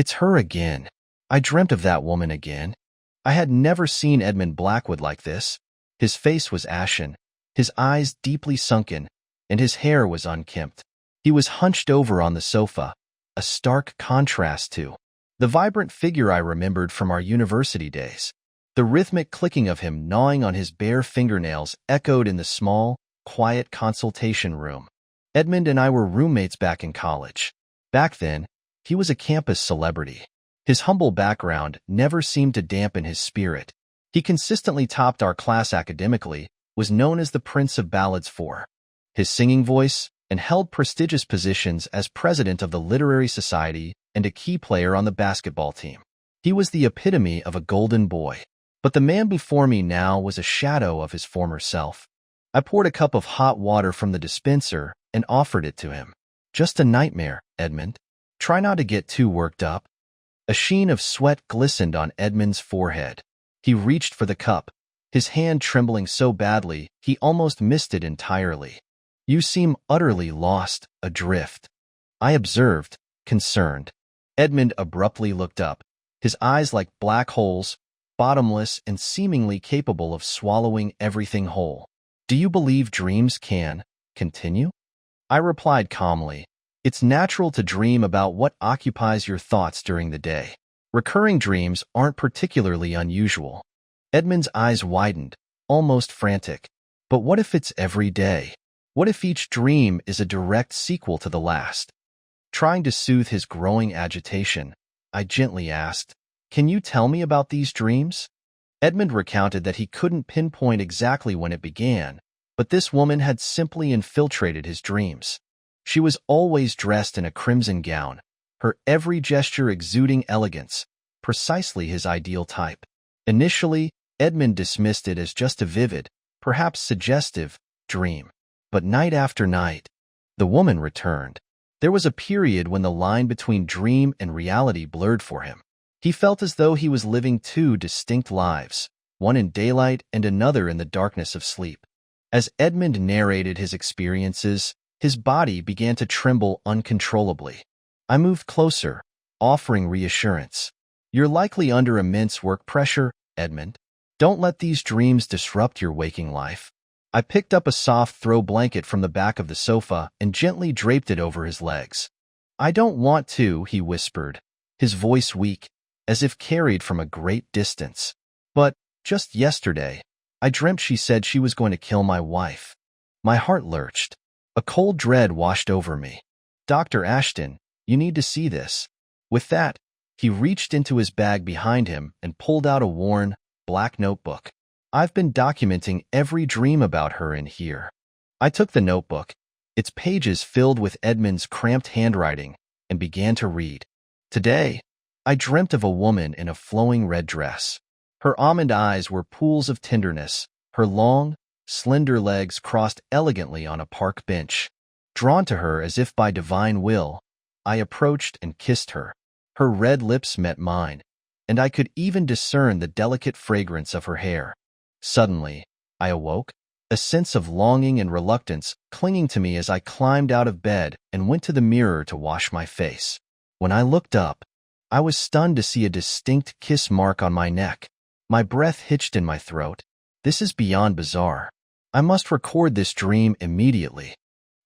It's her again. I dreamt of that woman again. I had never seen Edmund Blackwood like this. His face was ashen, his eyes deeply sunken, and his hair was unkempt. He was hunched over on the sofa, a stark contrast to the vibrant figure I remembered from our university days. The rhythmic clicking of him gnawing on his bare fingernails echoed in the small, quiet consultation room. Edmund and I were roommates back in college. Back then, he was a campus celebrity. His humble background never seemed to dampen his spirit. He consistently topped our class academically, was known as the Prince of Ballads for his singing voice, and held prestigious positions as president of the Literary Society and a key player on the basketball team. He was the epitome of a golden boy. But the man before me now was a shadow of his former self. I poured a cup of hot water from the dispenser and offered it to him. Just a nightmare, Edmund. Try not to get too worked up. A sheen of sweat glistened on Edmund's forehead. He reached for the cup, his hand trembling so badly he almost missed it entirely. You seem utterly lost, adrift. I observed, concerned. Edmund abruptly looked up, his eyes like black holes, bottomless and seemingly capable of swallowing everything whole. Do you believe dreams can continue? I replied calmly. It's natural to dream about what occupies your thoughts during the day. Recurring dreams aren't particularly unusual. Edmund's eyes widened, almost frantic. But what if it's every day? What if each dream is a direct sequel to the last? Trying to soothe his growing agitation, I gently asked, Can you tell me about these dreams? Edmund recounted that he couldn't pinpoint exactly when it began, but this woman had simply infiltrated his dreams. She was always dressed in a crimson gown, her every gesture exuding elegance, precisely his ideal type. Initially, Edmund dismissed it as just a vivid, perhaps suggestive, dream. But night after night, the woman returned. There was a period when the line between dream and reality blurred for him. He felt as though he was living two distinct lives, one in daylight and another in the darkness of sleep. As Edmund narrated his experiences, his body began to tremble uncontrollably. I moved closer, offering reassurance. You're likely under immense work pressure, Edmund. Don't let these dreams disrupt your waking life. I picked up a soft throw blanket from the back of the sofa and gently draped it over his legs. I don't want to, he whispered, his voice weak, as if carried from a great distance. But just yesterday, I dreamt she said she was going to kill my wife. My heart lurched. A cold dread washed over me. Dr. Ashton, you need to see this. With that, he reached into his bag behind him and pulled out a worn, black notebook. I've been documenting every dream about her in here. I took the notebook, its pages filled with Edmund's cramped handwriting, and began to read. Today, I dreamt of a woman in a flowing red dress. Her almond eyes were pools of tenderness, her long, slender legs crossed elegantly on a park bench. Drawn to her as if by divine will, I approached and kissed her. Her red lips met mine, and I could even discern the delicate fragrance of her hair. Suddenly, I awoke, a sense of longing and reluctance clinging to me as I climbed out of bed and went to the mirror to wash my face. When I looked up, I was stunned to see a distinct kiss mark on my neck. My breath hitched in my throat. This is beyond bizarre. I must record this dream immediately.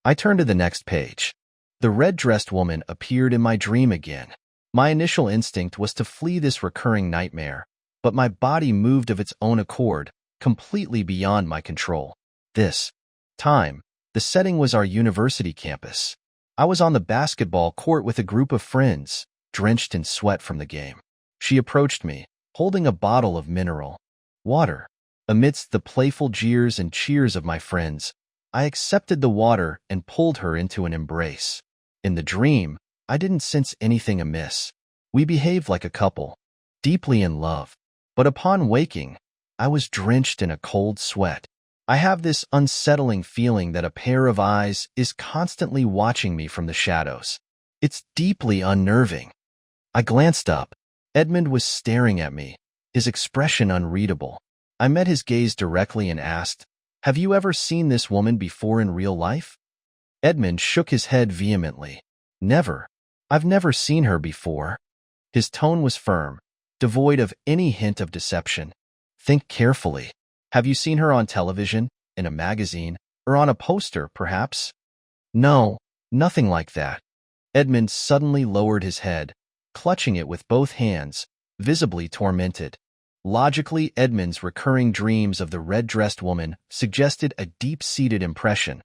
I turned to the next page. The red-dressed woman appeared in my dream again. My initial instinct was to flee this recurring nightmare, but my body moved of its own accord, completely beyond my control. This time, the setting was our university campus. I was on the basketball court with a group of friends, drenched in sweat from the game. She approached me, holding a bottle of mineral water. Amidst the playful jeers and cheers of my friends, I accepted the water and pulled her into an embrace. In the dream, I didn't sense anything amiss. We behaved like a couple, deeply in love. But upon waking, I was drenched in a cold sweat. I have this unsettling feeling that a pair of eyes is constantly watching me from the shadows. It's deeply unnerving. I glanced up. Edmund was staring at me, his expression unreadable. I met his gaze directly and asked, Have you ever seen this woman before in real life? Edmund shook his head vehemently. Never. I've never seen her before. His tone was firm, devoid of any hint of deception. Think carefully. Have you seen her on television, in a magazine, or on a poster, perhaps? No, nothing like that. Edmund suddenly lowered his head, clutching it with both hands, visibly tormented. Logically, Edmund's recurring dreams of the red-dressed woman suggested a deep-seated impression,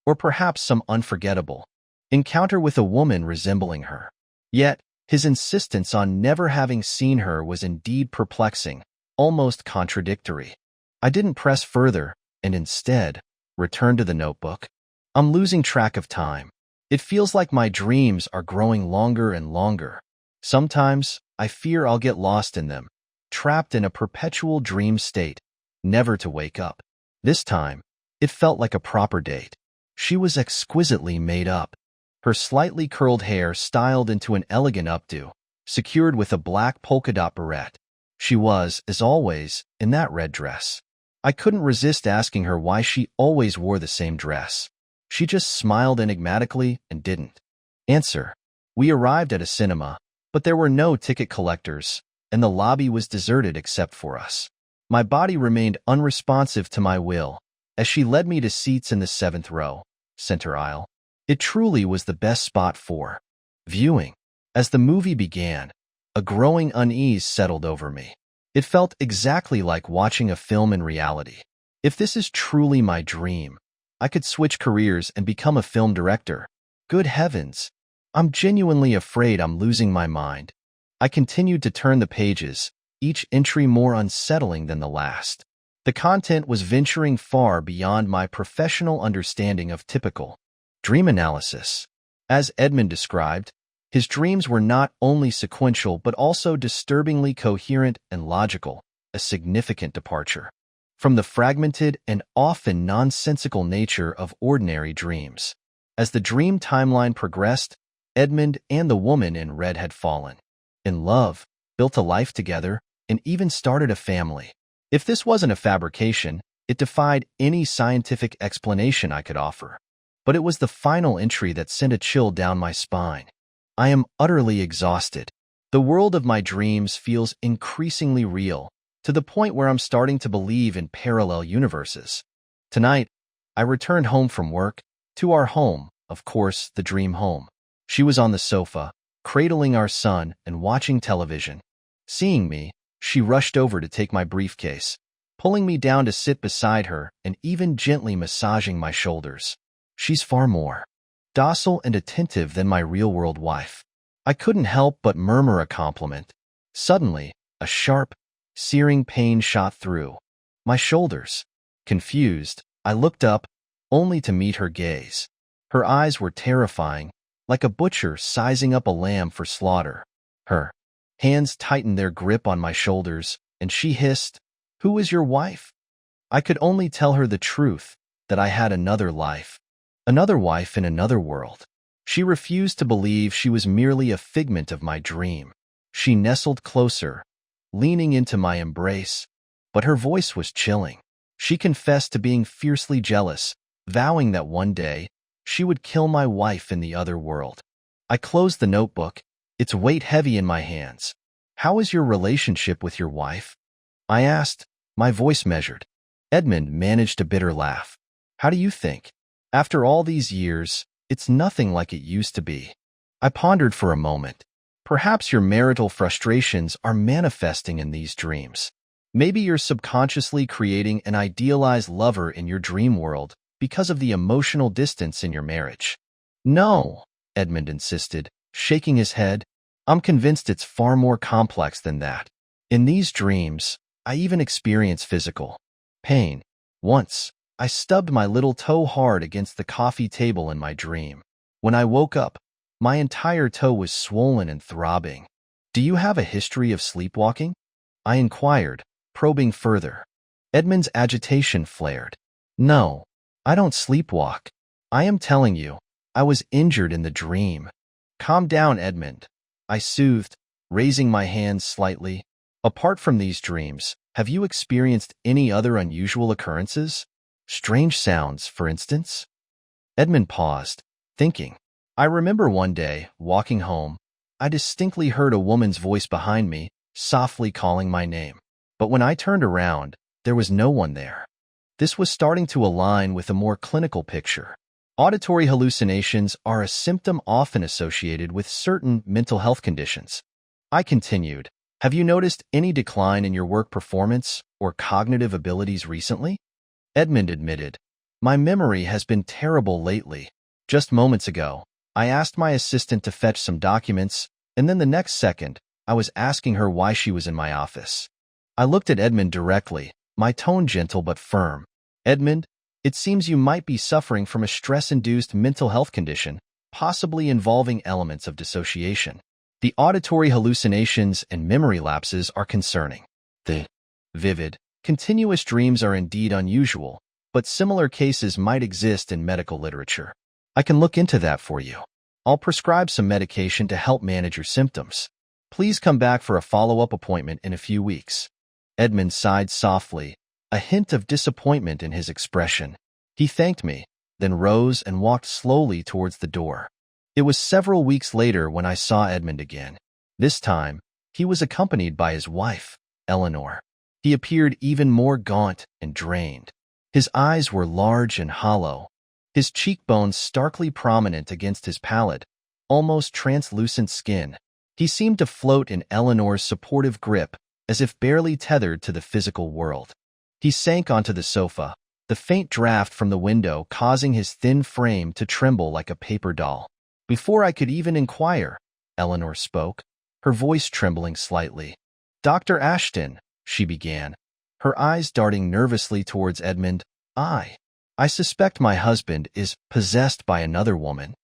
or perhaps some unforgettable encounter with a woman resembling her. Yet, his insistence on never having seen her was indeed perplexing, almost contradictory. I didn't press further, and instead, returned to the notebook. I'm losing track of time. It feels like my dreams are growing longer and longer. Sometimes, I fear I'll get lost in them, trapped in a perpetual dream state, never to wake up. This time, it felt like a proper date. She was exquisitely made up. Her slightly curled hair styled into an elegant updo, secured with a black polka dot barrette. She was, as always, in that red dress. I couldn't resist asking her why she always wore the same dress. She just smiled enigmatically and didn't answer. We arrived at a cinema, but there were no ticket collectors, and the lobby was deserted except for us. My body remained unresponsive to my will as she led me to seats in the 7th row, center aisle. It truly was the best spot for viewing. As the movie began, a growing unease settled over me. It felt exactly like watching a film in reality. If this is truly my dream, I could switch careers and become a film director. Good heavens, I'm genuinely afraid I'm losing my mind. I continued to turn the pages, each entry more unsettling than the last. The content was venturing far beyond my professional understanding of typical dream analysis. As Edmund described, his dreams were not only sequential but also disturbingly coherent and logical, a significant departure from the fragmented and often nonsensical nature of ordinary dreams. As the dream timeline progressed, Edmund and the woman in red had fallen in love, built a life together, and even started a family. If this wasn't a fabrication, it defied any scientific explanation I could offer. But it was the final entry that sent a chill down my spine. I am utterly exhausted. The world of my dreams feels increasingly real, to the point where I'm starting to believe in parallel universes. Tonight, I returned home from work, to our home, of course, the dream home. She was on the sofa, cradling our son and watching television. Seeing me, she rushed over to take my briefcase, pulling me down to sit beside her and even gently massaging my shoulders. She's far more docile and attentive than my real-world wife. I couldn't help but murmur a compliment. Suddenly, a sharp, searing pain shot through my shoulders. Confused, I looked up, only to meet her gaze. Her eyes were terrifying, like a butcher sizing up a lamb for slaughter. Her hands tightened their grip on my shoulders, and she hissed, "Who is your wife?" I could only tell her the truth, that I had another life. Another wife in another world. She refused to believe she was merely a figment of my dream. She nestled closer, leaning into my embrace, but her voice was chilling. She confessed to being fiercely jealous, vowing that one day she would kill my wife in the other world. I closed the notebook, its weight heavy in my hands. "How is your relationship with your wife?" I asked, my voice measured. Edmund managed a bitter laugh. "How do you think? After all these years, it's nothing like it used to be." I pondered for a moment. Perhaps your marital frustrations are manifesting in these dreams. Maybe you're subconsciously creating an idealized lover in your dream world because of the emotional distance in your marriage. "No," Edmund insisted, shaking his head. "I'm convinced it's far more complex than that. In these dreams, I even experience physical pain. Once, I stubbed my little toe hard against the coffee table in my dream. When I woke up, my entire toe was swollen and throbbing. Do you have a history of sleepwalking?" I inquired, probing further. Edmund's agitation flared. "No, I don't sleepwalk. I am telling you, I was injured in the dream." "Calm down, Edmund," I soothed, raising my hands slightly. "Apart from these dreams, have you experienced any other unusual occurrences? Strange sounds, for instance?" Edmund paused, thinking. "I remember one day, walking home, I distinctly heard a woman's voice behind me, softly calling my name. But when I turned around, there was no one there. This was starting to align with a more clinical picture. Auditory hallucinations are a symptom often associated with certain mental health conditions. I continued, have you noticed any decline in your work performance or cognitive abilities recently? Edmund admitted, my memory has been terrible lately. Just moments ago, I asked my assistant to fetch some documents, and then the next second, I was asking her why she was in my office. I looked at Edmund directly, my tone gentle but firm. Edmund, it seems you might be suffering from a stress-induced mental health condition, possibly involving elements of dissociation. The auditory hallucinations and memory lapses are concerning. The vivid, continuous dreams are indeed unusual, but similar cases might exist in medical literature. I can look into that for you. I'll prescribe some medication to help manage your symptoms. Please come back for a follow-up appointment in a few weeks. Edmund sighed softly, a hint of disappointment in his expression. He thanked me, then rose and walked slowly towards the door. It was several weeks later when I saw Edmund again. This time, he was accompanied by his wife, Eleanor. He appeared even more gaunt and drained. His eyes were large and hollow, his cheekbones starkly prominent against his pallid, almost translucent skin. He seemed to float in Eleanor's supportive grip, as if barely tethered to the physical world. He sank onto the sofa, the faint draft from the window causing his thin frame to tremble like a paper doll. Before I could even inquire, Eleanor spoke, her voice trembling slightly. Dr. Ashton, she began, her eyes darting nervously towards Edmund. I suspect my husband is possessed by another woman.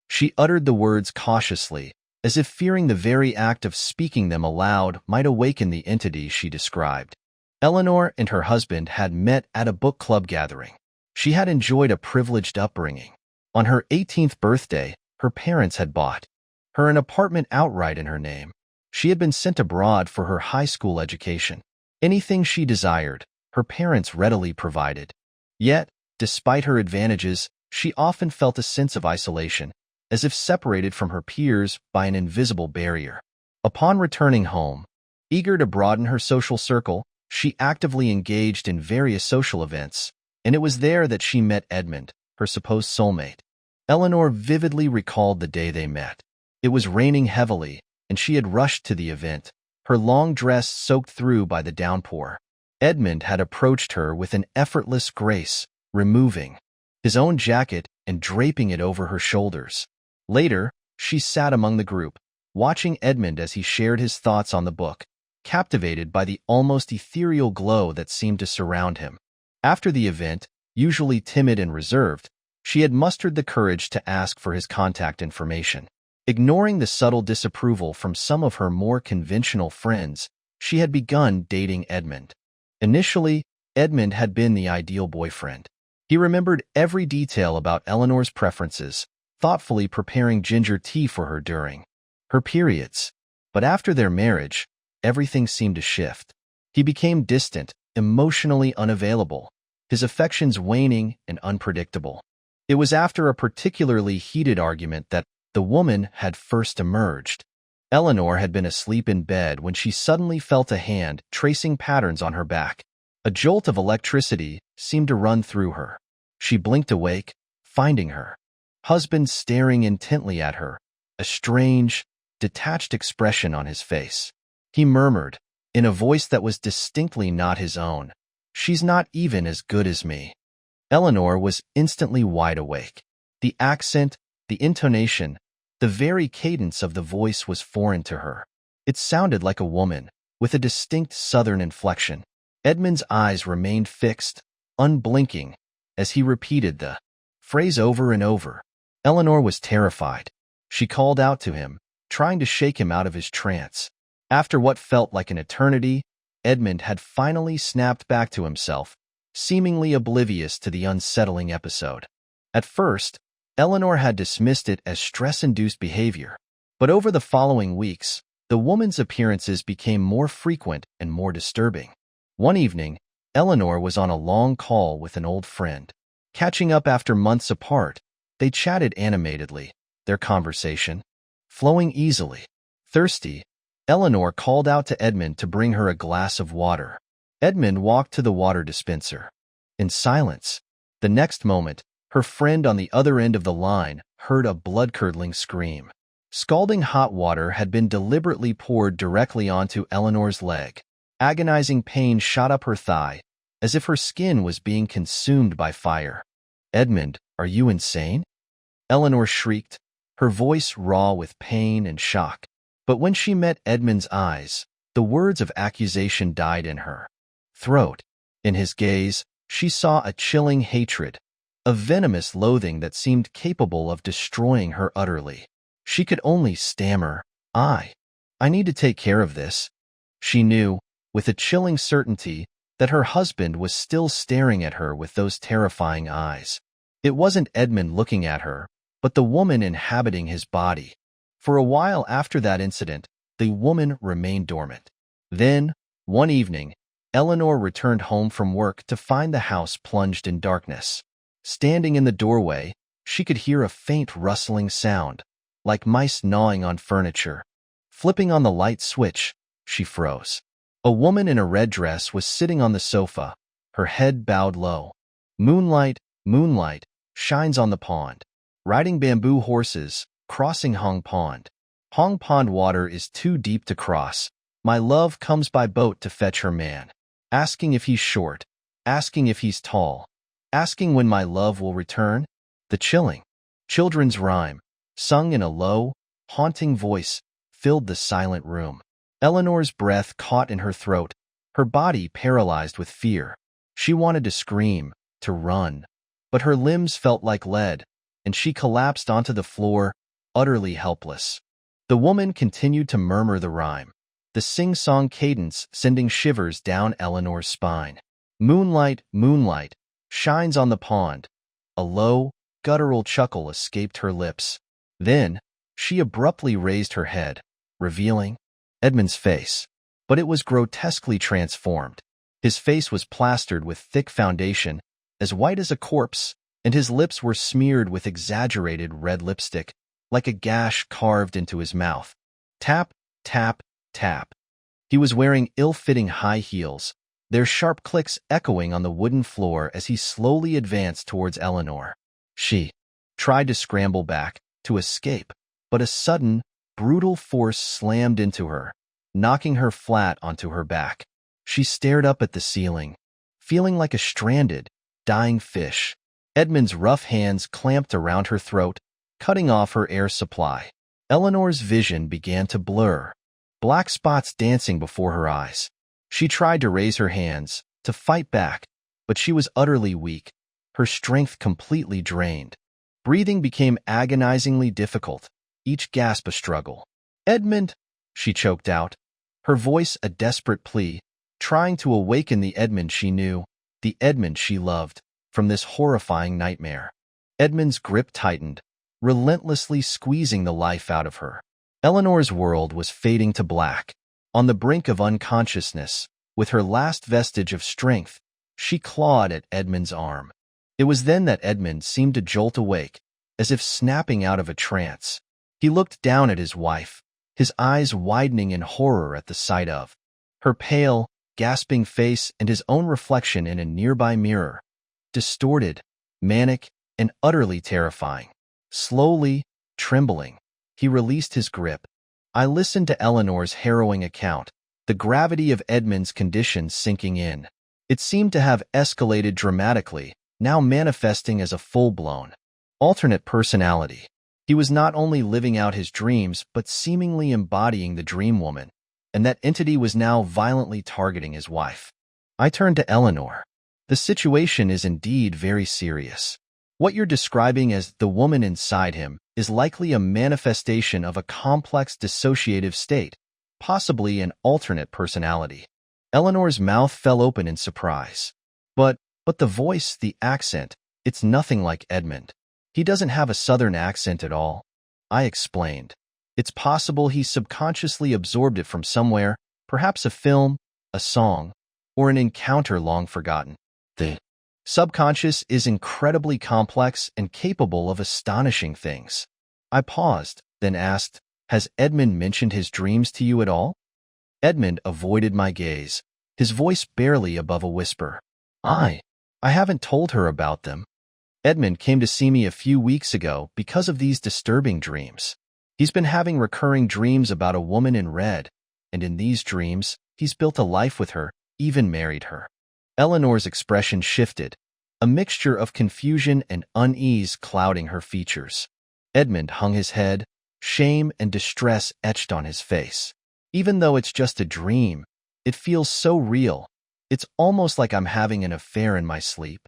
She uttered the words cautiously, as if fearing the very act of speaking them aloud might awaken the entity she described. Eleanor and her husband had met at a book club gathering. She had enjoyed a privileged upbringing. On her 18th birthday, her parents had bought her an apartment outright in her name. She had been sent abroad for her high school education. Anything she desired, her parents readily provided. Yet, despite her advantages, she often felt a sense of isolation, as if separated from her peers by an invisible barrier. Upon returning home, eager to broaden her social circle, she actively engaged in various social events, and it was there that she met Edmund, her supposed soulmate. Eleanor vividly recalled the day they met. It was raining heavily, and she had rushed to the event, her long dress soaked through by the downpour. Edmund had approached her with an effortless grace, removing his own jacket and draping it over her shoulders. Later, she sat among the group, watching Edmund as he shared his thoughts on the book, captivated by the almost ethereal glow that seemed to surround him. After the event, usually timid and reserved, she had mustered the courage to ask for his contact information. Ignoring the subtle disapproval from some of her more conventional friends, she had begun dating Edmund. Initially, Edmund had been the ideal boyfriend. He remembered every detail about Eleanor's preferences, thoughtfully preparing ginger tea for her during her periods. But after their marriage, everything seemed to shift. He became distant, emotionally unavailable, his affections waning and unpredictable. It was after a particularly heated argument that the woman had first emerged. Eleanor had been asleep in bed when she suddenly felt a hand tracing patterns on her back. A jolt of electricity seemed to run through her. She blinked awake, finding her husband staring intently at her, a strange, detached expression on his face. He murmured, in a voice that was distinctly not his own, "She's not even as good as me." Eleanor was instantly wide awake. The accent, the intonation, the very cadence of the voice was foreign to her. It sounded like a woman, with a distinct southern inflection. Edmund's eyes remained fixed, unblinking, as he repeated the phrase over and over. Eleanor was terrified. She called out to him, trying to shake him out of his trance. After what felt like an eternity, Edmund had finally snapped back to himself, seemingly oblivious to the unsettling episode. At first, Eleanor had dismissed it as stress-induced behavior, but over the following weeks, the woman's appearances became more frequent and more disturbing. One evening, Eleanor was on a long call with an old friend. Catching up after months apart, they chatted animatedly, their conversation flowing easily. Thirsty, Eleanor called out to Edmund to bring her a glass of water. Edmund walked to the water dispenser. In silence, the next moment, her friend on the other end of the line heard a blood-curdling scream. Scalding hot water had been deliberately poured directly onto Eleanor's leg. Agonizing pain shot up her thigh, as if her skin was being consumed by fire. "Edmund, are you insane?" Eleanor shrieked, her voice raw with pain and shock. But when she met Edmund's eyes, the words of accusation died in her throat. In his gaze, she saw a chilling hatred, a venomous loathing that seemed capable of destroying her utterly. She could only stammer, I need to take care of this." She knew, with a chilling certainty, that her husband was still staring at her with those terrifying eyes. It wasn't Edmund looking at her, but the woman inhabiting his body. For a while after that incident, the woman remained dormant. Then, one evening, Eleanor returned home from work to find the house plunged in darkness. Standing in the doorway, she could hear a faint rustling sound, like mice gnawing on furniture. Flipping on the light switch, she froze. A woman in a red dress was sitting on the sofa, her head bowed low. "Moonlight, moonlight, shines on the pond. Riding bamboo horses, crossing Hong Pond. Hong Pond water is too deep to cross. My love comes by boat to fetch her man. Asking if he's short, asking if he's tall, asking when my love will return." The chilling children's rhyme, sung in a low, haunting voice, filled the silent room. Eleanor's breath caught in her throat, her body paralyzed with fear. She wanted to scream, to run, but her limbs felt like lead, and she collapsed onto the floor, utterly helpless. The woman continued to murmur the rhyme, the sing-song cadence sending shivers down Eleanor's spine. "Moonlight, moonlight, shines on the pond." A low, guttural chuckle escaped her lips. Then, she abruptly raised her head, revealing Edmund's face. But it was grotesquely transformed. His face was plastered with thick foundation, as white as a corpse, and his lips were smeared with exaggerated red lipstick, like a gash carved into his mouth. Tap, tap, tap. He was wearing ill-fitting high heels, their sharp clicks echoing on the wooden floor as he slowly advanced towards Eleanor. She tried to scramble back, to escape, but a sudden, brutal force slammed into her, knocking her flat onto her back. She stared up at the ceiling, feeling like a stranded, dying fish. Edmund's rough hands clamped around her throat, cutting off her air supply. Eleanor's vision began to blur, black spots dancing before her eyes. She tried to raise her hands, to fight back, but she was utterly weak, her strength completely drained. Breathing became agonizingly difficult, each gasp a struggle. "Edmund," she choked out, her voice a desperate plea, trying to awaken the Edmund she knew, the Edmund she loved, from this horrifying nightmare. Edmund's grip tightened, relentlessly squeezing the life out of her. Eleanor's world was fading to black. On the brink of unconsciousness, with her last vestige of strength, she clawed at Edmund's arm. It was then that Edmund seemed to jolt awake, as if snapping out of a trance. He looked down at his wife, his eyes widening in horror at the sight of her pale, gasping face and his own reflection in a nearby mirror. Distorted, manic, and utterly terrifying. Slowly, trembling, he released his grip. I listened to Eleanor's harrowing account, the gravity of Edmund's condition sinking in. It seemed to have escalated dramatically, now manifesting as a full-blown, alternate personality. He was not only living out his dreams, but seemingly embodying the dream woman, and that entity was now violently targeting his wife. I turned to Eleanor. The situation is indeed very serious. What you're describing as the woman inside him is likely a manifestation of a complex dissociative state, possibly an alternate personality. Eleanor's mouth fell open in surprise. But the voice, the accent, it's nothing like Edmund. He doesn't have a southern accent at all. I explained. It's possible he subconsciously absorbed it from somewhere, perhaps a film, a song, or an encounter long forgotten. The subconscious is incredibly complex and capable of astonishing things. I paused, then asked, Has Edmund mentioned his dreams to you at all? Edmund avoided my gaze, his voice barely above a whisper. I haven't told her about them. Edmund came to see me a few weeks ago because of these disturbing dreams. He's been having recurring dreams about a woman in red, and in these dreams, he's built a life with her, even married her. Eleanor's expression shifted, a mixture of confusion and unease clouding her features. Edmund hung his head, shame and distress etched on his face. Even though it's just a dream, it feels so real. It's almost like I'm having an affair in my sleep.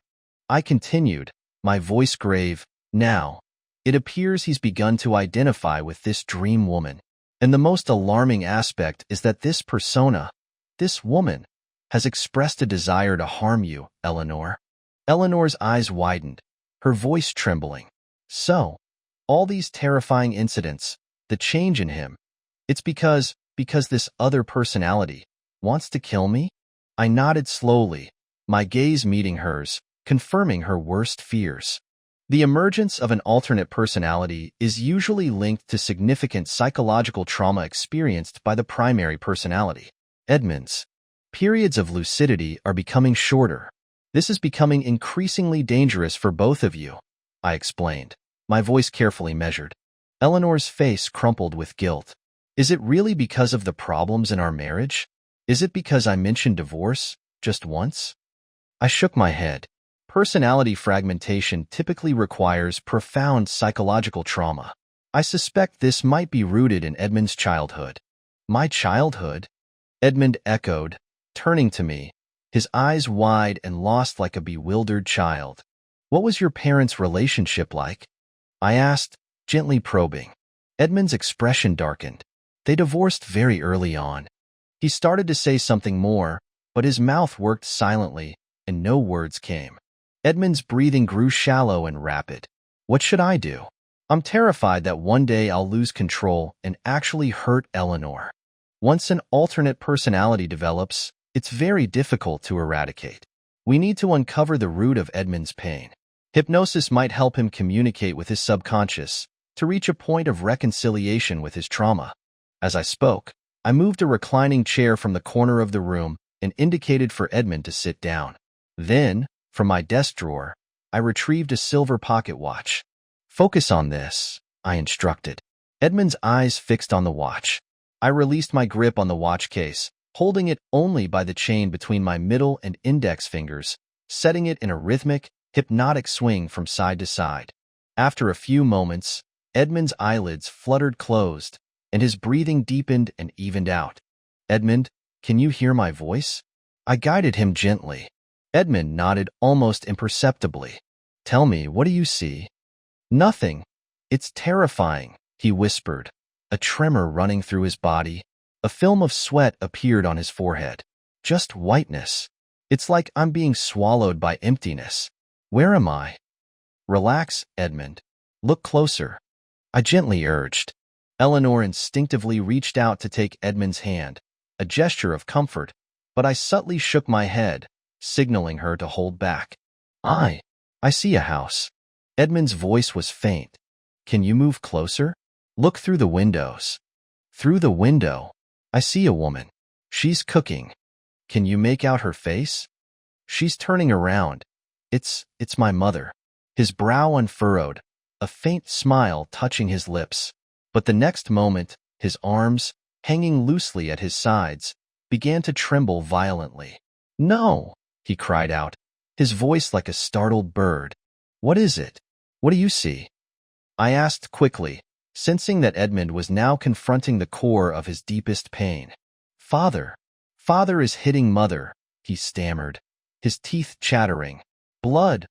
I continued, my voice grave. Now, it appears he's begun to identify with this dream woman. And the most alarming aspect is that this persona, this woman, has expressed a desire to harm you, Eleanor. Eleanor's eyes widened, her voice trembling. So, all these terrifying incidents, the change in him, it's because this other personality wants to kill me? I nodded slowly, my gaze meeting hers, confirming her worst fears. The emergence of an alternate personality is usually linked to significant psychological trauma experienced by the primary personality. Edmund's periods of lucidity are becoming shorter. This is becoming increasingly dangerous for both of you, I explained, my voice carefully measured. Eleanor's face crumpled with guilt. Is it really because of the problems in our marriage? Is it because I mentioned divorce just once? I shook my head. Personality fragmentation typically requires profound psychological trauma. I suspect this might be rooted in Edmund's childhood. My childhood? Edmund echoed, turning to me, his eyes wide and lost like a bewildered child. What was your parents' relationship like? I asked, gently probing. Edmund's expression darkened. They divorced very early on. He started to say something more, but his mouth worked silently, and no words came. Edmund's breathing grew shallow and rapid. What should I do? I'm terrified that one day I'll lose control and actually hurt Eleanor. Once an alternate personality develops, it's very difficult to eradicate. We need to uncover the root of Edmund's pain. Hypnosis might help him communicate with his subconscious to reach a point of reconciliation with his trauma. As I spoke, I moved a reclining chair from the corner of the room and indicated for Edmund to sit down. Then, from my desk drawer, I retrieved a silver pocket watch. Focus on this, I instructed. Edmund's eyes fixed on the watch. I released my grip on the watch case, holding it only by the chain between my middle and index fingers, setting it in a rhythmic, hypnotic swing from side to side. After a few moments, Edmund's eyelids fluttered closed, and his breathing deepened and evened out. Edmund, can you hear my voice? I guided him gently. Edmund nodded almost imperceptibly. Tell me, what do you see? Nothing. It's terrifying, he whispered, a tremor running through his body. A film of sweat appeared on his forehead. Just whiteness. It's like I'm being swallowed by emptiness. Where am I? Relax, Edmund. Look closer. I gently urged. Eleanor instinctively reached out to take Edmund's hand, a gesture of comfort, but I subtly shook my head, signaling her to hold back. I see a house. Edmund's voice was faint. Can you move closer? Look through the windows. Through the window, I see a woman. She's cooking. Can you make out her face? She's turning around. It's my mother. His brow unfurrowed, a faint smile touching his lips. But the next moment, his arms, hanging loosely at his sides, began to tremble violently. No, he cried out, his voice like a startled bird. What is it? What do you see? I asked quickly, sensing that Edmund was now confronting the core of his deepest pain. Father is hitting mother, he stammered, his teeth chattering. Blood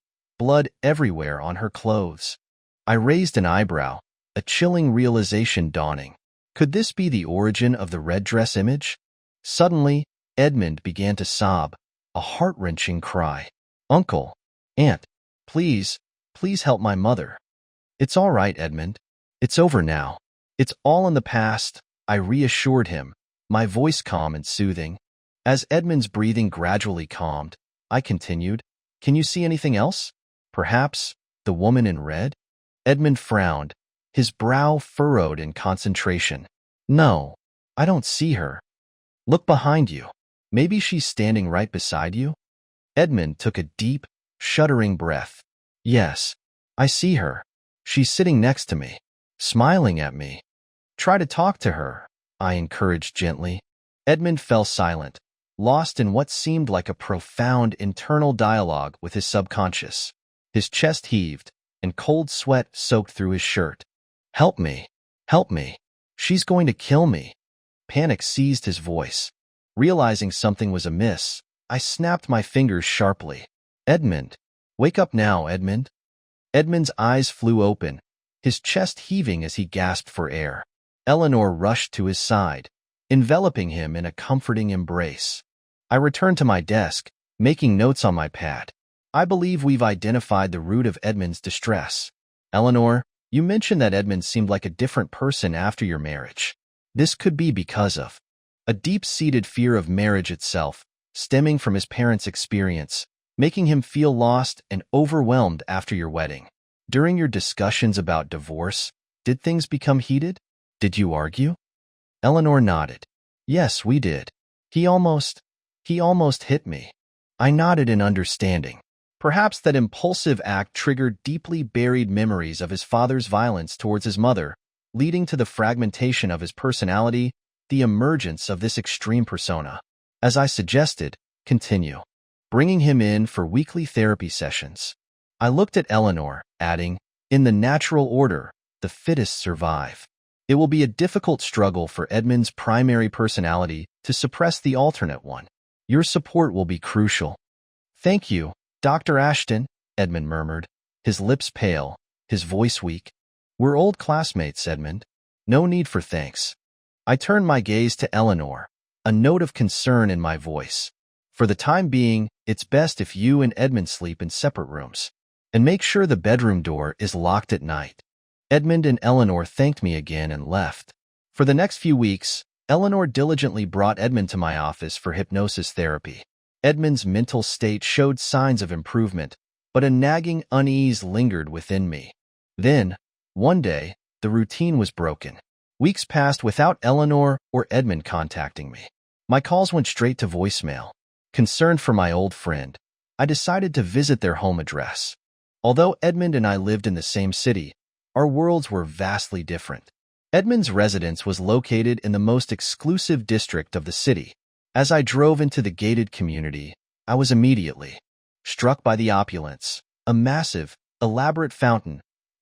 everywhere on her clothes. I raised an eyebrow, a chilling realization dawning. Could this be the origin of the red dress image? Suddenly, Edmund began to sob, a heart-wrenching cry. Uncle, Aunt, please help my mother. It's all right, Edmund. It's over now. It's all in the past, I reassured him, my voice calm and soothing. As Edmund's breathing gradually calmed, I continued, Can you see anything else? Perhaps the woman in red? Edmund frowned, his brow furrowed in concentration. No, I don't see her. Look behind you. Maybe she's standing right beside you? Edmund took a deep, shuddering breath. Yes, I see her. She's sitting next to me, smiling at me. Try to talk to her, I encouraged gently. Edmund fell silent, lost in what seemed like a profound internal dialogue with his subconscious. His chest heaved, and cold sweat soaked through his shirt. Help me, help me. She's going to kill me. Panic seized his voice. Realizing something was amiss, I snapped my fingers sharply. Edmund, wake up now, Edmund. Edmund's eyes flew open, his chest heaving as he gasped for air. Eleanor rushed to his side, enveloping him in a comforting embrace. I returned to my desk, making notes on my pad. I believe we've identified the root of Edmund's distress. Eleanor, you mentioned that Edmund seemed like a different person after your marriage. This could be because of a deep-seated fear of marriage itself, stemming from his parents' experience, making him feel lost and overwhelmed after your wedding. During your discussions about divorce, did things become heated? Did you argue? Eleanor nodded. Yes, we did. He almost hit me. I nodded in understanding. Perhaps that impulsive act triggered deeply buried memories of his father's violence towards his mother, leading to the fragmentation of his personality, the emergence of this extreme persona. As I suggested, continue, bringing him in for weekly therapy sessions. I looked at Eleanor, adding, in the natural order, the fittest survive. It will be a difficult struggle for Edmund's primary personality to suppress the alternate one. Your support will be crucial. Thank you, Dr. Ashton, Edmund murmured, his lips pale, his voice weak. We're old classmates, Edmund. No need for thanks. I turned my gaze to Eleanor, a note of concern in my voice. For the time being, it's best if you and Edmund sleep in separate rooms. And make sure the bedroom door is locked at night. Edmund and Eleanor thanked me again and left. For the next few weeks, Eleanor diligently brought Edmund to my office for hypnosis therapy. Edmund's mental state showed signs of improvement, but a nagging unease lingered within me. Then, one day, the routine was broken. Weeks passed without Eleanor or Edmund contacting me. My calls went straight to voicemail. Concerned for my old friend, I decided to visit their home address. Although Edmund and I lived in the same city, our worlds were vastly different. Edmund's residence was located in the most exclusive district of the city. As I drove into the gated community, I was immediately struck by the opulence, a massive, elaborate fountain,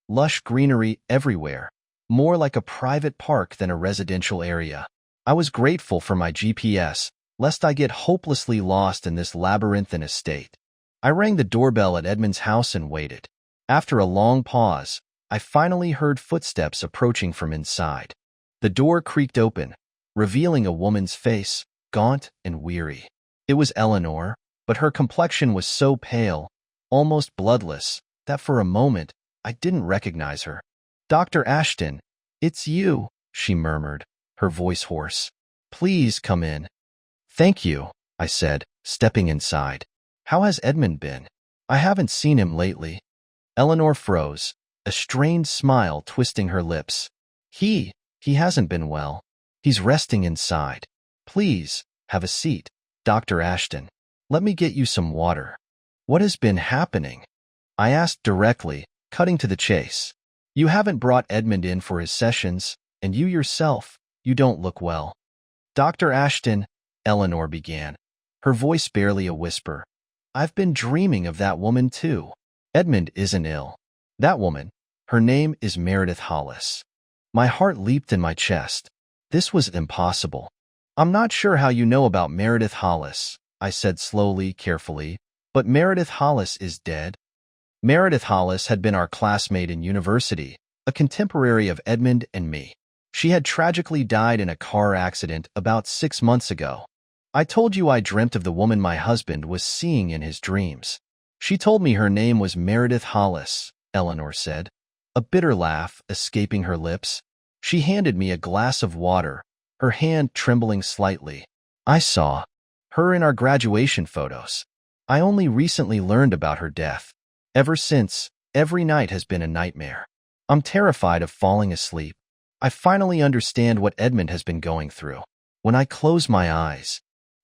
lush greenery everywhere, more like a private park than a residential area. I was grateful for my GPS, lest I get hopelessly lost in this labyrinthine estate. I rang the doorbell at Edmund's house and waited. After a long pause, I finally heard footsteps approaching from inside. The door creaked open, revealing a woman's face, gaunt and weary. It was Eleanor, but her complexion was so pale, almost bloodless, that for a moment I didn't recognize her. Dr. Ashton, it's you, she murmured, her voice hoarse. Please come in. Thank you, I said, stepping inside. How has Edmund been? I haven't seen him lately. Eleanor froze, a strained smile twisting her lips. He hasn't been well. He's resting inside. Please, have a seat, Dr. Ashton. Let me get you some water. What has been happening? I asked directly, cutting to the chase. You haven't brought Edmund in for his sessions, and you yourself, you don't look well. Dr. Ashton, Eleanor began, her voice barely a whisper. I've been dreaming of that woman too. Edmund isn't ill. That woman, her name is Meredith Hollis. My heart leaped in my chest. This was impossible. I'm not sure how you know about Meredith Hollis, I said slowly, carefully, but Meredith Hollis is dead. Meredith Hollis had been our classmate in university, a contemporary of Edmund and me. She had tragically died in a car accident about 6 months ago. I told you I dreamt of the woman my husband was seeing in his dreams. She told me her name was Meredith Hollis, Eleanor said, a bitter laugh escaping her lips. She handed me a glass of water, her hand trembling slightly. I saw her in our graduation photos. I only recently learned about her death. Ever since, every night has been a nightmare. I'm terrified of falling asleep. I finally understand what Edmund has been going through. When I close my eyes,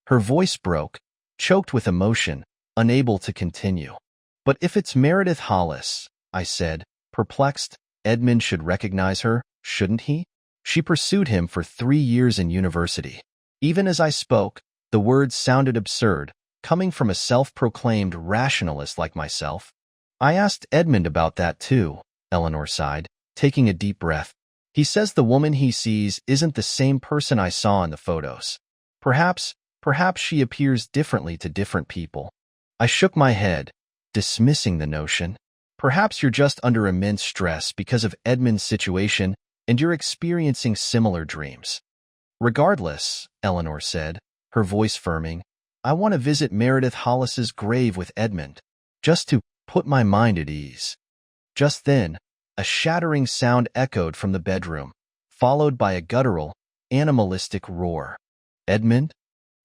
her voice broke, choked with emotion, unable to continue. But if it's Meredith Hollis, I said, perplexed, Edmund should recognize her, shouldn't he? She pursued him for 3 years in university. Even as I spoke, the words sounded absurd, coming from a self-proclaimed rationalist like myself. I asked Edmund about that too, Eleanor sighed, taking a deep breath. He says the woman he sees isn't the same person I saw in the photos. Perhaps she appears differently to different people. I shook my head, dismissing the notion. Perhaps you're just under immense stress because of Edmund's situation and you're experiencing similar dreams. Regardless, Eleanor said, her voice firming, I want to visit Meredith Hollis's grave with Edmund, just to put my mind at ease. Just then, a shattering sound echoed from the bedroom, followed by a guttural, animalistic roar. Edmund?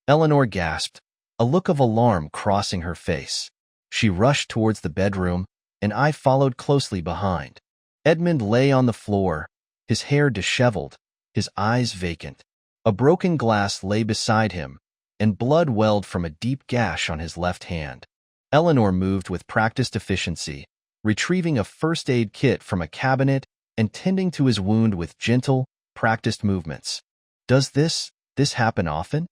Eleanor gasped, a look of alarm crossing her face. She rushed towards the bedroom, and I followed closely behind. Edmund lay on the floor, his hair disheveled, his eyes vacant. A broken glass lay beside him, and blood welled from a deep gash on his left hand. Eleanor moved with practiced efficiency, retrieving a first aid kit from a cabinet and tending to his wound with gentle, practiced movements. Does this happen often?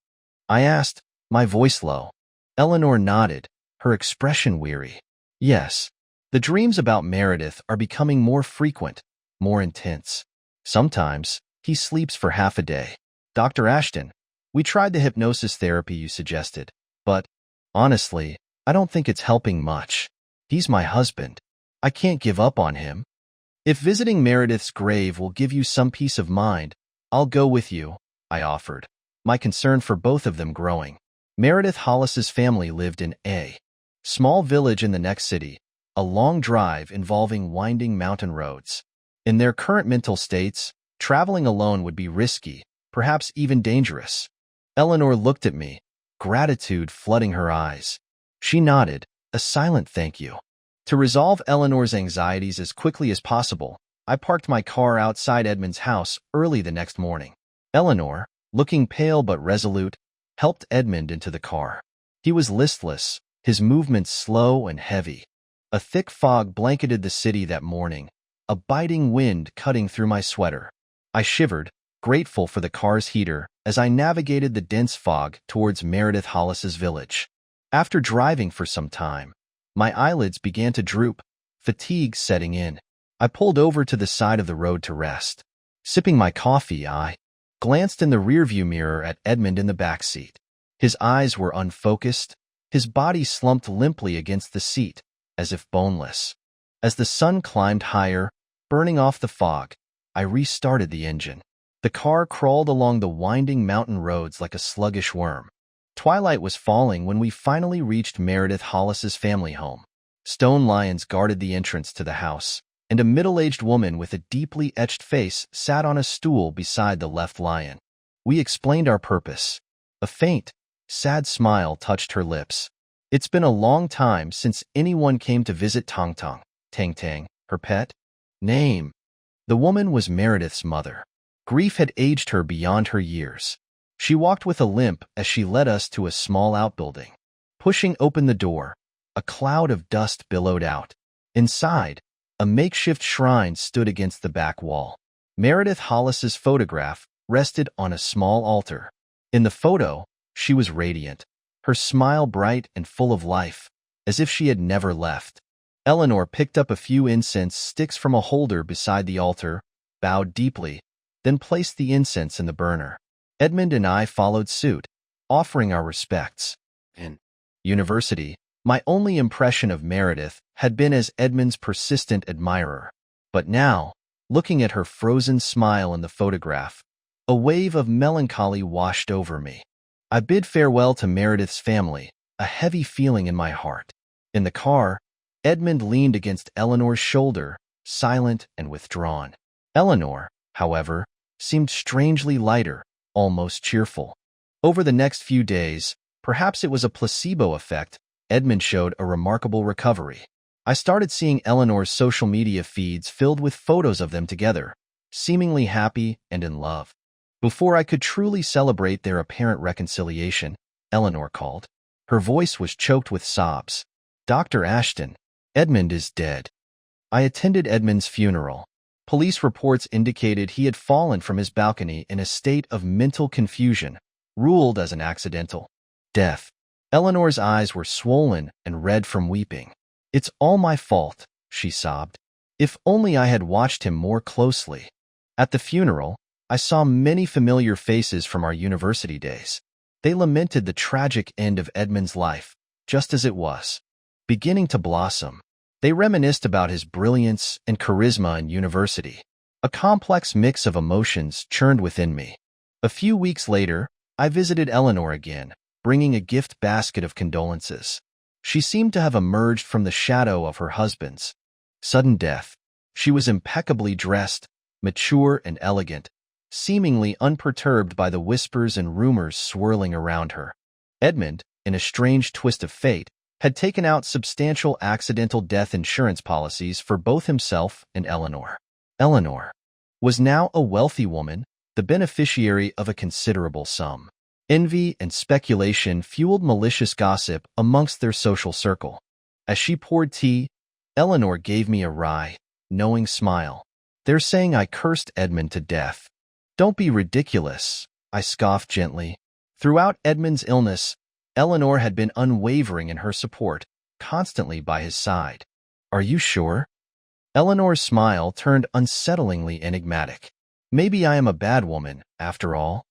I asked, my voice low. Eleanor nodded, her expression weary. Yes, the dreams about Meredith are becoming more frequent, more intense. Sometimes, he sleeps for half a day. Dr. Ashton, we tried the hypnosis therapy you suggested, but, honestly, I don't think it's helping much. He's my husband. I can't give up on him. If visiting Meredith's grave will give you some peace of mind, I'll go with you, I offered, my concern for both of them growing. Meredith Hollis's family lived in a small village in the next city, a long drive involving winding mountain roads. In their current mental states, traveling alone would be risky, perhaps even dangerous. Eleanor looked at me, gratitude flooding her eyes. She nodded, a silent thank you. To resolve Eleanor's anxieties as quickly as possible, I parked my car outside Edmund's house early the next morning. Eleanor, looking pale but resolute, helped Edmund into the car. He was listless, his movements slow and heavy. A thick fog blanketed the city that morning, a biting wind cutting through my sweater. I shivered, grateful for the car's heater, as I navigated the dense fog towards Meredith Hollis's village. After driving for some time, my eyelids began to droop, fatigue setting in. I pulled over to the side of the road to rest. Sipping my coffee, I glanced in the rearview mirror at Edmund in the back seat. His eyes were unfocused, his body slumped limply against the seat, as if boneless. As the sun climbed higher, burning off the fog, I restarted the engine. The car crawled along the winding mountain roads like a sluggish worm. Twilight was falling when we finally reached Meredith Hollis's family home. Stone lions guarded the entrance to the house, and a middle-aged woman with a deeply etched face sat on a stool beside the left lion. We explained our purpose. A faint, sad smile touched her lips. It's been a long time since anyone came to visit Tang Tang, her pet name. The woman was Meredith's mother. Grief had aged her beyond her years. She walked with a limp as she led us to a small outbuilding. Pushing open the door, a cloud of dust billowed out. Inside, a makeshift shrine stood against the back wall. Meredith Hollis's photograph rested on a small altar. In the photo, she was radiant, her smile bright and full of life, as if she had never left. Eleanor picked up a few incense sticks from a holder beside the altar, bowed deeply, then placed the incense in the burner. Edmund and I followed suit, offering our respects. In university, my only impression of Meredith had been as Edmund's persistent admirer. But now, looking at her frozen smile in the photograph, a wave of melancholy washed over me. I bid farewell to Meredith's family, a heavy feeling in my heart. In the car, Edmund leaned against Eleanor's shoulder, silent and withdrawn. Eleanor, however, seemed strangely lighter, almost cheerful. Over the next few days, perhaps it was a placebo effect, Edmund showed a remarkable recovery. I started seeing Eleanor's social media feeds filled with photos of them together, seemingly happy and in love. Before I could truly celebrate their apparent reconciliation, Eleanor called. Her voice was choked with sobs. "Dr. Ashton, Edmund is dead." I attended Edmund's funeral. Police reports indicated he had fallen from his balcony in a state of mental confusion, ruled as an accidental death. Eleanor's eyes were swollen and red from weeping. "It's all my fault," she sobbed. "If only I had watched him more closely." At the funeral, I saw many familiar faces from our university days. They lamented the tragic end of Edmund's life, just as it was, beginning to blossom. They reminisced about his brilliance and charisma in university. A complex mix of emotions churned within me. A few weeks later, I visited Eleanor again, bringing a gift basket of condolences. She seemed to have emerged from the shadow of her husband's sudden death. She was impeccably dressed, mature and elegant, seemingly unperturbed by the whispers and rumors swirling around her. Edmund, in a strange twist of fate, had taken out substantial accidental death insurance policies for both himself and Eleanor. Eleanor was now a wealthy woman, the beneficiary of a considerable sum. Envy and speculation fueled malicious gossip amongst their social circle. As she poured tea, Eleanor gave me a wry, knowing smile. "They're saying I cursed Edmund to death." "Don't be ridiculous," I scoffed gently. Throughout Edmund's illness, Eleanor had been unwavering in her support, constantly by his side. "Are you sure?" Eleanor's smile turned unsettlingly enigmatic. "Maybe I am a bad woman, after all."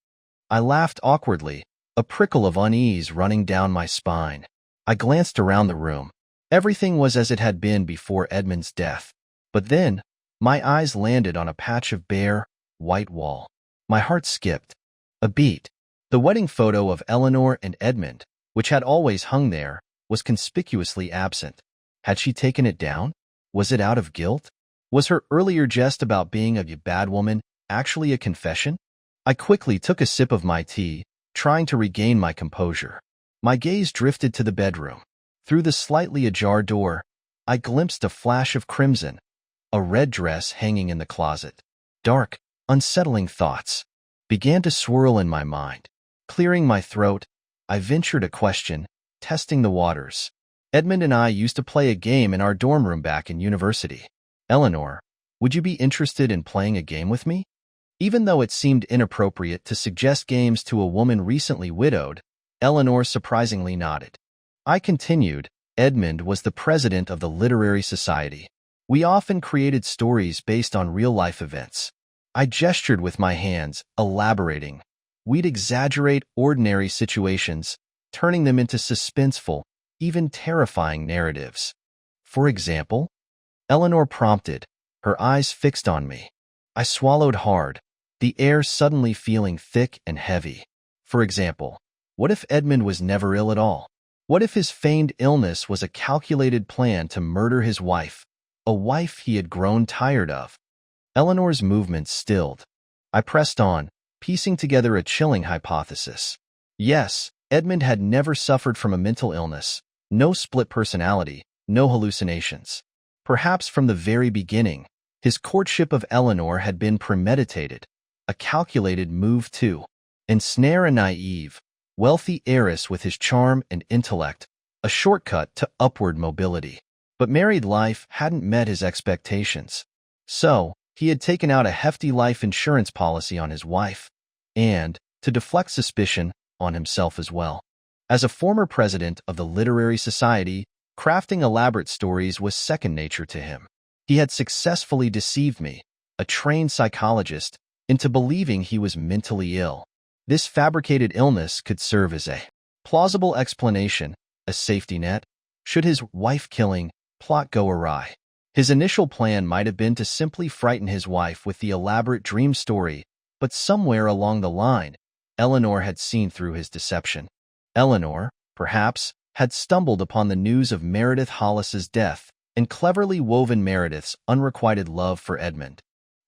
I laughed awkwardly, a prickle of unease running down my spine. I glanced around the room. Everything was as it had been before Edmund's death. But then, my eyes landed on a patch of bare, white wall. My heart skipped a beat. The wedding photo of Eleanor and Edmund, which had always hung there, was conspicuously absent. Had she taken it down? Was it out of guilt? Was her earlier jest about being a bad woman actually a confession? I quickly took a sip of my tea, trying to regain my composure. My gaze drifted to the bedroom. Through the slightly ajar door, I glimpsed a flash of crimson, a red dress hanging in the closet. Dark, unsettling thoughts began to swirl in my mind. Clearing my throat, I ventured a question, testing the waters. "Edmund and I used to play a game in our dorm room back in university. Eleanor, would you be interested in playing a game with me?" Even though it seemed inappropriate to suggest games to a woman recently widowed, Eleanor surprisingly nodded. I continued. "Edmund was the president of the Literary Society. We often created stories based on real-life events." I gestured with my hands, elaborating. "We'd exaggerate ordinary situations, turning them into suspenseful, even terrifying narratives." "For example?" Eleanor prompted, her eyes fixed on me. I swallowed hard, the air suddenly feeling thick and heavy. "For example, what if Edmund was never ill at all? What if his feigned illness was a calculated plan to murder his wife, a wife he had grown tired of?" Eleanor's movements stilled. I pressed on, piecing together a chilling hypothesis. Yes, Edmund had never suffered from a mental illness, no split personality, no hallucinations. Perhaps from the very beginning, his courtship of Eleanor had been premeditated, a calculated move to ensnare a naive, wealthy heiress with his charm and intellect, a shortcut to upward mobility. But married life hadn't met his expectations. So, he had taken out a hefty life insurance policy on his wife, and, to deflect suspicion, on himself as well. As a former president of the Literary Society, crafting elaborate stories was second nature to him. He had successfully deceived me, a trained psychologist, into believing he was mentally ill. This fabricated illness could serve as a plausible explanation, a safety net, should his wife-killing plot go awry. His initial plan might have been to simply frighten his wife with the elaborate dream story, but somewhere along the line, Eleanor had seen through his deception. Eleanor, perhaps, had stumbled upon the news of Meredith Hollis's death and cleverly woven Meredith's unrequited love for Edmund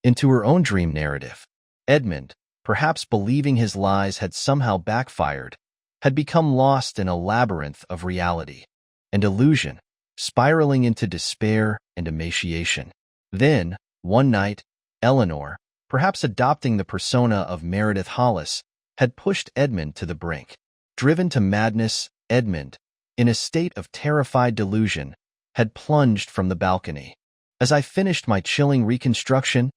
into her own dream narrative. Edmund, perhaps believing his lies had somehow backfired, had become lost in a labyrinth of reality and illusion. spiraling into despair and emaciation. Then, one night, Eleanor, perhaps adopting the persona of Meredith Hollis, had pushed Edmund to the brink. Driven to madness, Edmund, in a state of terrified delusion, had plunged from the balcony. As I finished my chilling reconstruction,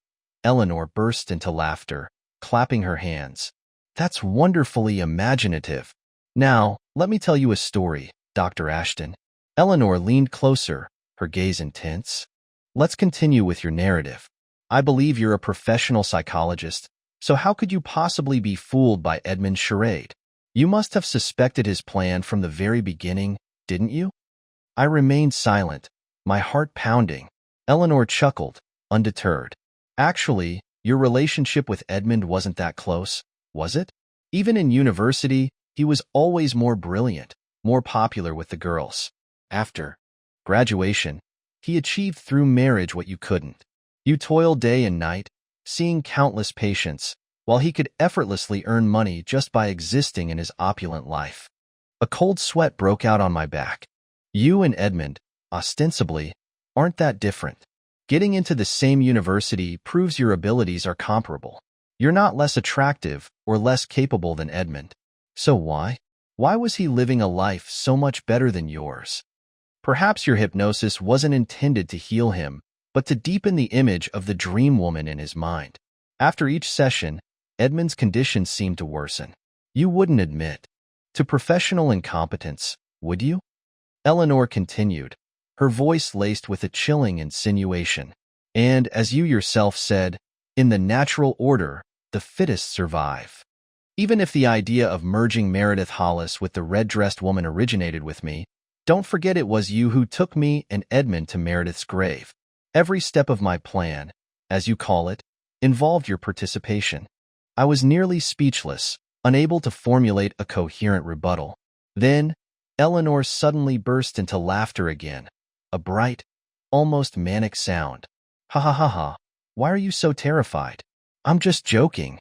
Eleanor burst into laughter, clapping her hands. "That's wonderfully imaginative. Now, let me tell you a story, Dr. Ashton." Eleanor leaned closer, her gaze intense. "Let's continue with your narrative. I believe you're a professional psychologist, so how could you possibly be fooled by Edmund's charade? You must have suspected his plan from the very beginning, didn't you?" I remained silent, my heart pounding. Eleanor chuckled, undeterred. "Actually, your relationship with Edmund wasn't that close, was it? Even in university, he was always more brilliant, more popular with the girls. After graduation, he achieved through marriage what you couldn't. You toiled day and night, seeing countless patients, while he could effortlessly earn money just by existing in his opulent life." A cold sweat broke out on my back. "You and Edmund, ostensibly, aren't that different. Getting into the same university proves your abilities are comparable. You're not less attractive or less capable than Edmund. So why? Why was he living a life so much better than yours? Perhaps your hypnosis wasn't intended to heal him, but to deepen the image of the dream woman in his mind." After each session, Edmund's condition seemed to worsen. "You wouldn't admit to professional incompetence, would you?" Eleanor continued, her voice laced with a chilling insinuation. "And as you yourself said, in the natural order, the fittest survive. Even if the idea of merging Meredith Hollis with the red-dressed woman originated with me, don't forget it was you who took me and Edmund to Meredith's grave. Every step of my plan, as you call it, involved your participation." I was nearly speechless, unable to formulate a coherent rebuttal. Then, Eleanor suddenly burst into laughter again, a bright, almost manic sound. "Ha ha ha ha, why are you so terrified? I'm just joking."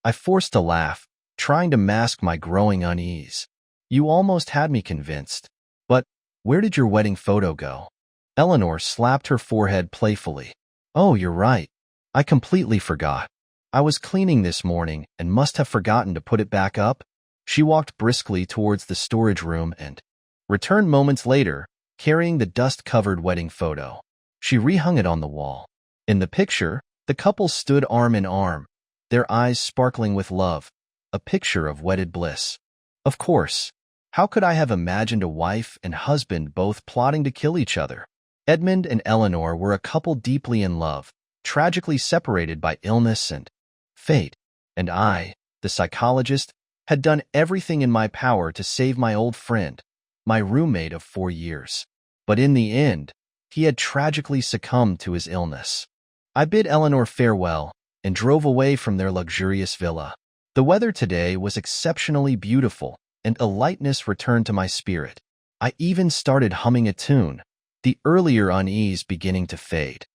I forced a laugh, trying to mask my growing unease. "You almost had me convinced. But where did your wedding photo go?" Eleanor slapped her forehead playfully. "Oh, you're right. I completely forgot. I was cleaning this morning and must have forgotten to put it back up." She walked briskly towards the storage room and returned moments later, carrying the dust-covered wedding photo. She rehung it on the wall. In the picture, the couple stood arm in arm, their eyes sparkling with love, a picture of wedded bliss. Of course, how could I have imagined a wife and husband both plotting to kill each other? Edmund and Eleanor were a couple deeply in love, tragically separated by illness and fate, and I, the psychologist, had done everything in my power to save my old friend, my roommate of 4 years. But in the end, he had tragically succumbed to his illness. I bid Eleanor farewell and drove away from their luxurious villa. The weather today was exceptionally beautiful, and a lightness returned to my spirit. I even started humming a tune, the earlier unease beginning to fade.